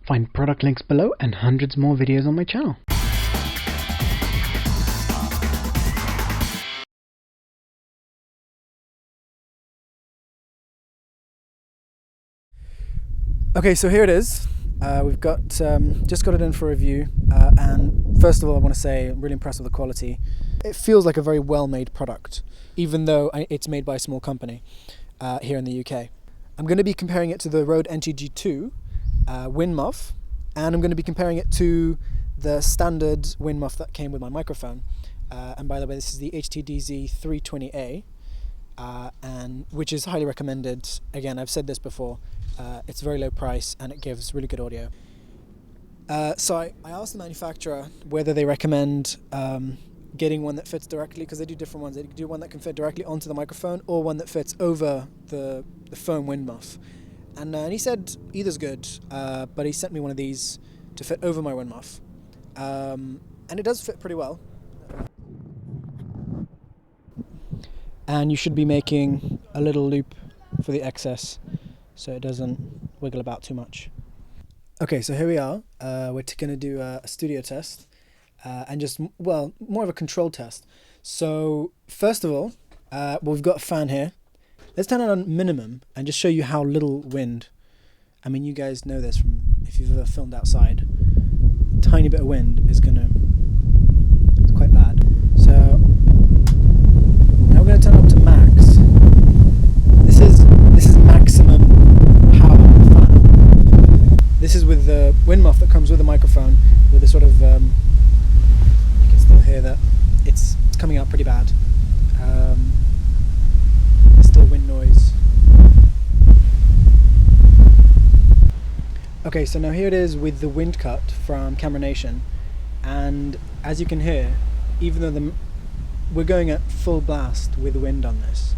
Find product links below and hundreds more videos on my channel. Okay, so here it is. We've got just got it in for review, and first of all I want to say I'm really impressed with the quality. It feels like a very well-made product, even though it's made by a small company here in the UK. I'm going to be comparing it to the Rode NTG2 wind muff, and I'm going to be comparing it to the standard wind muff that came with my microphone. And by the way, this is the HTDZ 320A, and which is highly recommended. Again, I've said this before. It's very low price and it gives really good audio. So I asked the manufacturer whether they recommend getting one that fits directly, because they do different ones. They do one that can fit directly onto the microphone or one that fits over the foam wind muff. And he said either's good, but he sent me one of these to fit over my wind muff. And it does fit pretty well. And you should be making a little loop for the excess so it doesn't wiggle about too much. Okay, so here we are. We're going to do a studio test and just, well, more of a control test. So first of all, we've got a fan here. Let's turn it on minimum and just show you how little wind. I mean, you guys know this from if you've ever filmed outside. A tiny bit of wind is it's quite bad. So now we're going to turn it up to max. This is maximum power fan. This is with the wind muff that comes with the microphone, with a sort of, you can still hear that it's coming out pretty bad. There's still wind noise. Okay, so now here it is with the Windcut from Camera Nation, and as you can hear, even though we're going at full blast with wind on this.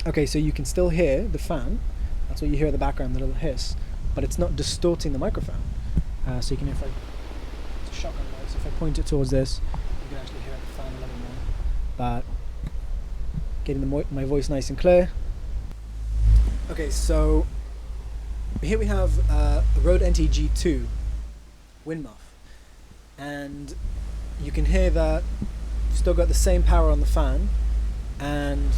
Okay, so you can still hear the fan. That's what you hear in the background, the little hiss, but it's not distorting the microphone. So you can hear, it's a shotgun noise. If I point it towards this, you can actually hear the fan a little more. But getting my voice nice and clear. Okay, so here we have a Rode NTG2 wind muff, and you can hear that you've still got the same power on the fan, and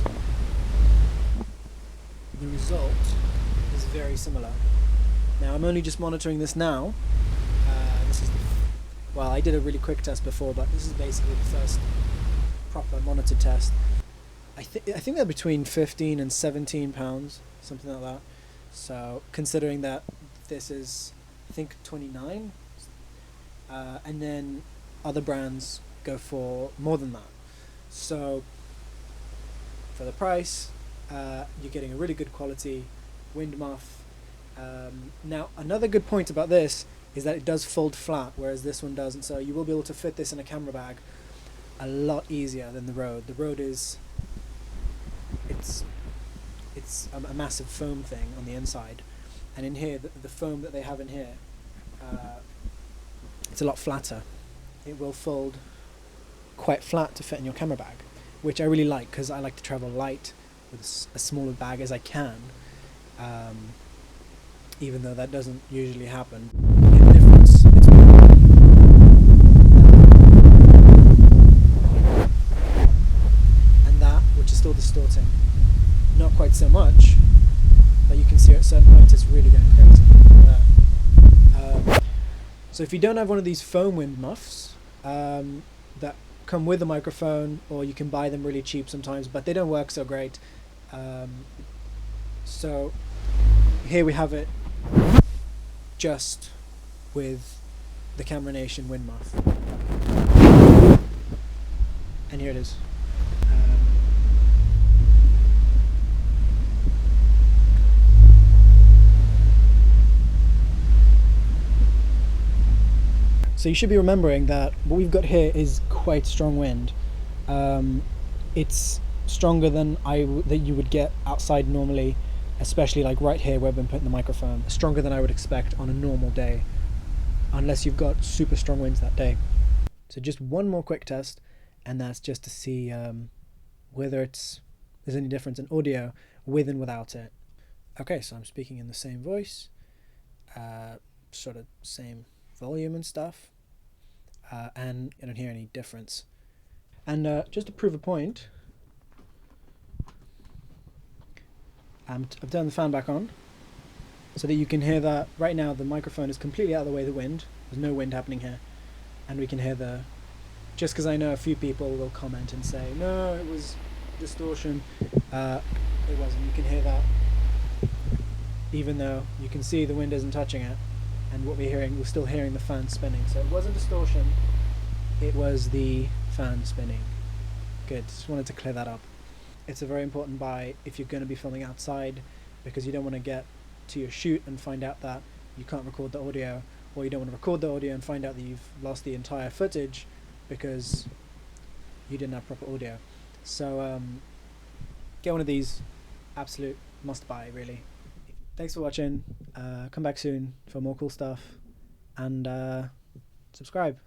the result is very similar. Now I'm only just monitoring this now. Well, I did a really quick test before, but this is basically the first proper monitored test. I think they're between 15 and 17 pounds, something like that. So considering that this is, I think, 29, and then other brands go for more than that. So for the price, you're getting a really good quality wind muff. Now another good point about this is that it does fold flat, whereas this one doesn't, so you will be able to fit this in a camera bag a lot easier than the Rode. The Rode is, it's a massive foam thing on the inside, and in here, the foam that they have in here, it's a lot flatter. It will fold quite flat to fit in your camera bag, which I really like, because I like to travel light with as small a bag as I can, even though that doesn't usually happen. The difference and that, which is still distorting, not quite so much, but you can see at certain points it's really going crazy. So if you don't have one of these foam wind muffs that come with a microphone, or you can buy them really cheap sometimes, but they don't work so great. So here we have it just with the Camera Nation wind muff, and here it is. So you should be remembering that what we've got here is quite strong wind. It's stronger than that you would get outside normally, especially like right here where I've been putting the microphone. Stronger than I would expect on a normal day, unless you've got super strong winds that day. So just one more quick test, and that's just to see whether there's any difference in audio with and without it. Okay, so I'm speaking in the same voice. sort of same volume and stuff, and I don't hear any difference. And just to prove a point, I've turned the fan back on so that you can hear that. Right now the microphone is completely out of the way of the wind. There's no wind happening here, and we can hear the, just because I know a few people will comment and say no, it was distortion. It wasn't. You can hear that even though you can see the wind isn't touching it, and what we're still hearing the fan spinning. So it wasn't distortion, it was the fan spinning. Good, just wanted to clear that up. It's a very important buy if you're going to be filming outside, because you don't want to get to your shoot and find out that you can't record the audio, or you don't want to record the audio and find out that you've lost the entire footage because you didn't have proper audio. So get one of these, absolute must buy really. Thanks for watching, come back soon for more cool stuff, and subscribe.